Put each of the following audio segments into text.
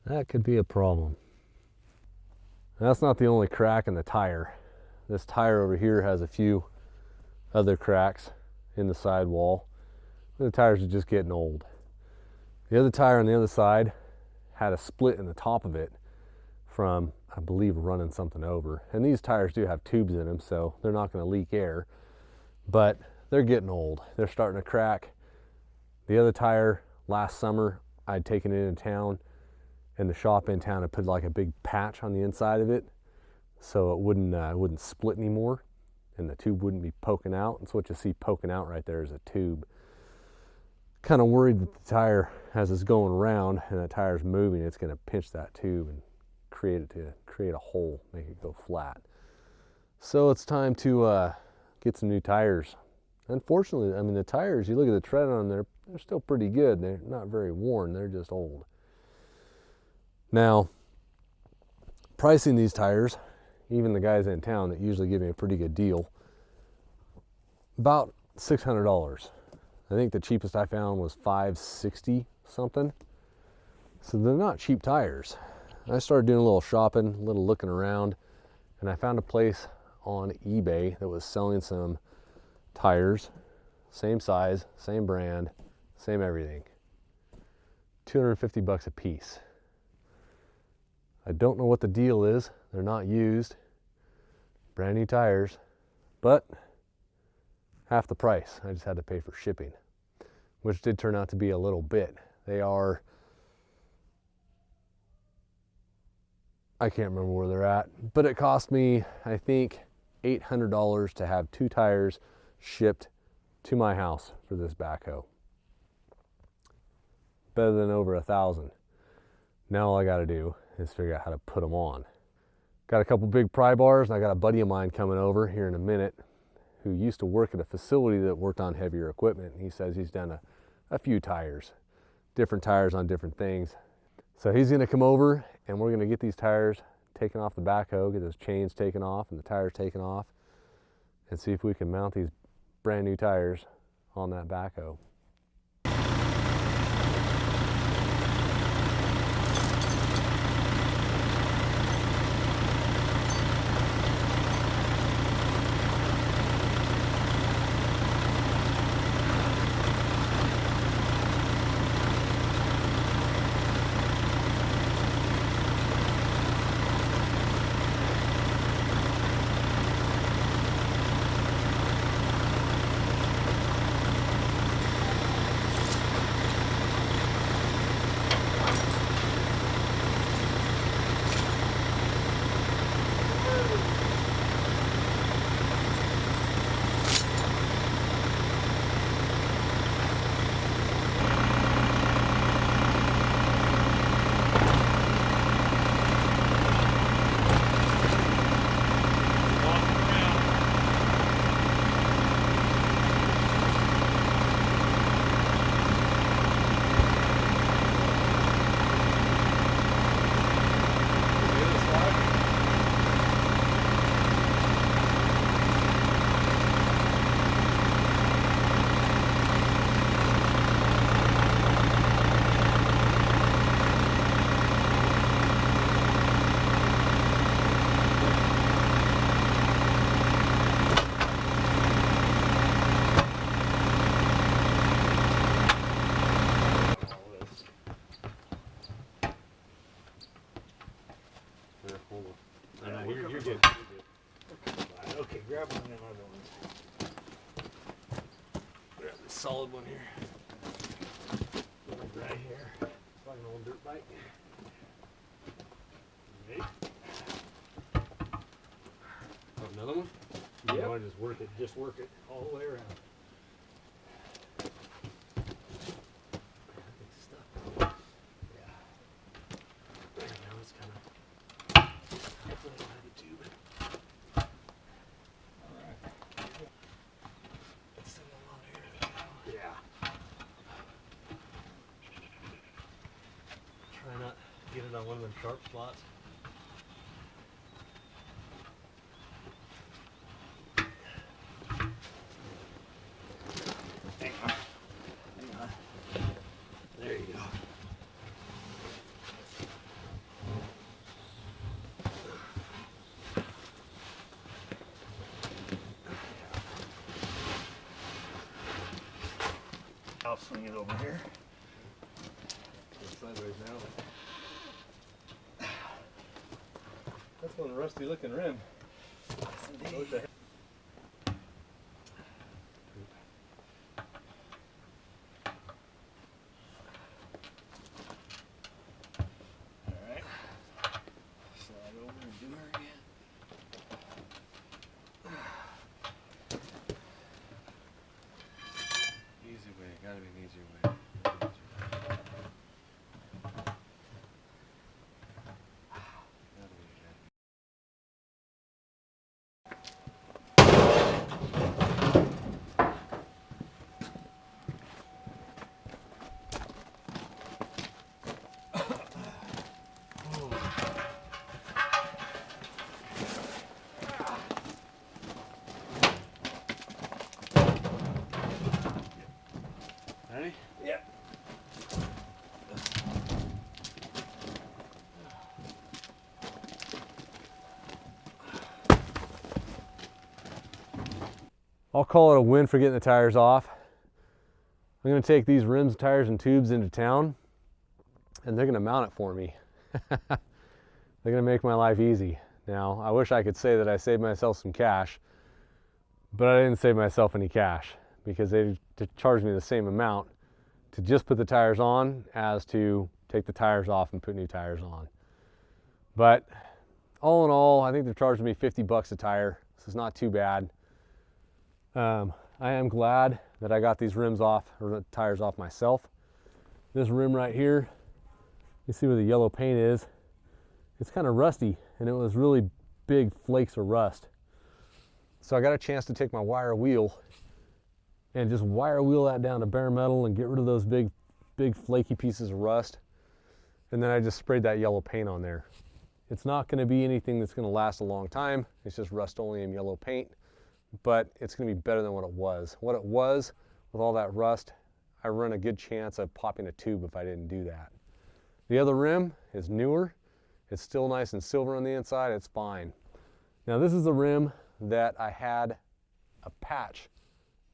That could be a problem. That's not the only crack in the tire. This tire over here has a few other cracks in the sidewall. The tires are just getting old. The other tire on the other side had a split in the top of it from, I believe, running something over. And these tires do have tubes in them, so they're not going to leak air, but they're getting old. They're starting to crack. The other tire, last summer, I'd taken it into town, and the shop in town had put like a big patch on the inside of it so it wouldn't split anymore and the tube wouldn't be poking out. And so what you see poking out right there is a tube. Kind of worried that the tire, as it's going around and the tire's moving, it's going to pinch that tube and create a hole, make it go flat. So it's time to get some new tires. Unfortunately, I mean, the tires, you look at the tread on them, they're still pretty good. They're not very worn, they're just old. Now, pricing these tires, even the guys in town that usually give me a pretty good deal, about $600. I think the cheapest I found was $560 something. So they're not cheap tires. I started doing a little shopping, a little looking around, and I found a place on eBay that was selling some tires, same size, same brand, same everything. $250 a piece. I don't know what the deal is. They're not used, brand new tires, but half the price. I just had to pay for shipping, which did turn out to be a little bit. They are, I can't remember where they're at, but it cost me, I think, $800 to have 2 tires shipped to my house for this backhoe. Better than over $1,000. Now all I gotta do is figure out how to put them on. Got a couple big pry bars, and I got a buddy of mine coming over here in a minute who used to work at a facility that worked on heavier equipment. He says he's done a few tires, different tires on different things. So he's gonna come over and we're gonna get these tires taken off the backhoe, get those chains taken off and the tires taken off, and see if we can mount these brand new tires on that backhoe. Okay, grab one of them other ones. Grab this solid one here. Right here. It's like an old dirt bike. Okay. Another one? Yep. You want to just work it all the way around. Get it on one of them sharp spots. Hang on. Hang on. There you go. I'll swing it over here. Sideways now. That's one rusty looking rim. Yes, indeed. Alright. Slide over and do her again. Easy way, gotta be an easier way. Ready? Yep. I'll call it a win for getting the tires off. I'm going to take these rims, tires, and tubes into town, and they're going to mount it for me. They're going to make my life easy. Now, I wish I could say that I saved myself some cash, but I didn't save myself any cash because they charged me the same amount to just put the tires on as to take the tires off and put new tires on. But all in all, I think they're charging me 50 bucks a tire, so it's not too bad. I am glad that I got these rims off, or the tires off myself. This rim right here, you see where the yellow paint is. It's kind of rusty, and it was really big flakes of rust. So I got a chance to take my wire wheel and just wire wheel that down to bare metal and get rid of those big flaky pieces of rust. And then I just sprayed that yellow paint on there. It's not going to be anything that's going to last a long time. It's just Rust-Oleum yellow paint, but it's going to be better than what it was. What it was, with all that rust, I run a good chance of popping a tube if I didn't do that. The other rim is newer. It's still nice and silver on the inside. It's fine. Now this is the rim that I had a patch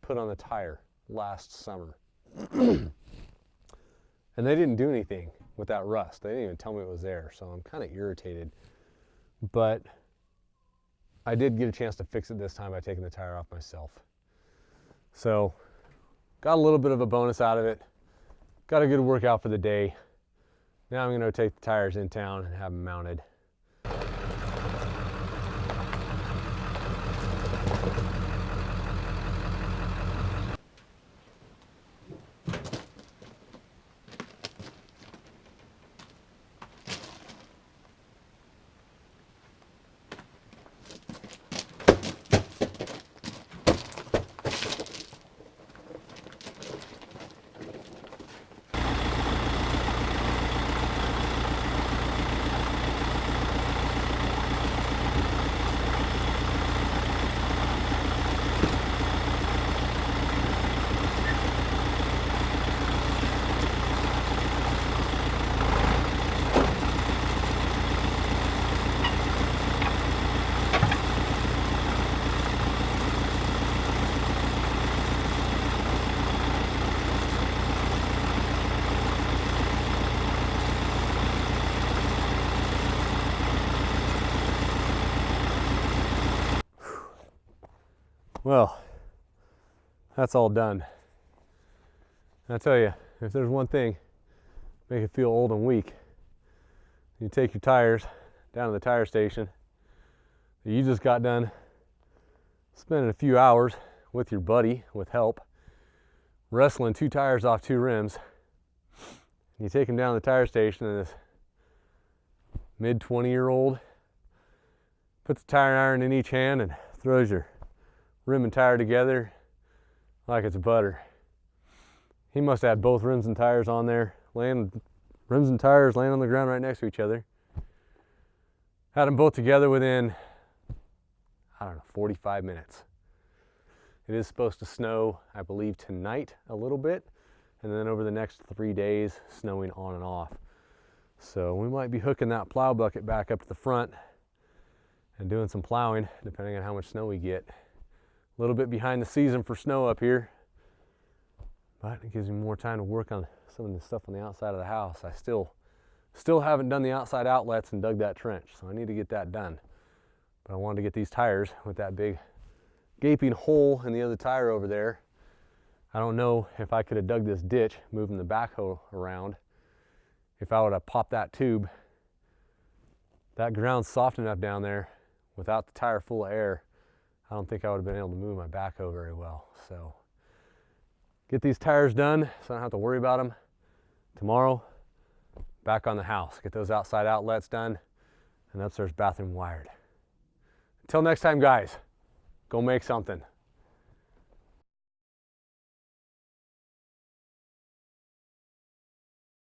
put on the tire last summer. And they didn't do anything with that rust. They didn't even tell me it was there, so I'm kind of irritated. But I did get a chance to fix it this time by taking the tire off myself. So got a little bit of a bonus out of it. Got a good workout for the day. Now I'm going to take the tires in town and have them mounted. Well, that's all done. I tell you, if there's one thing make it feel old and weak, you take your tires down to the tire station that you just got done spending a few hours with your buddy with help, wrestling 2 tires off 2 rims. You take them down to the tire station, and this mid-20-year-old puts the tire iron in each hand and throws your rim and tire together like it's butter. He must have had both rims and tires on there, rims and tires laying on the ground right next to each other. Had them both together within, I don't know, 45 minutes. It is supposed to snow, I believe, tonight a little bit, and then over the next 3 days, snowing on and off. So we might be hooking that plow bucket back up to the front and doing some plowing, depending on how much snow we get. A little bit behind the season for snow up here. but it gives me more time to work on some of the stuff on the outside of the house. I still haven't done the outside outlets and dug that trench, so I need to get that done. But I wanted to get these tires with that big gaping hole in the other tire over there. I don't know if I could have dug this ditch, moving the backhoe around. If I would have popped that tube, that ground's soft enough down there without the tire full of air. I don't think I would have been able to move my backhoe very well. So get these tires done so I don't have to worry about them. Tomorrow, back on the house. Get those outside outlets done and upstairs bathroom wired. Until next time, guys, go make something.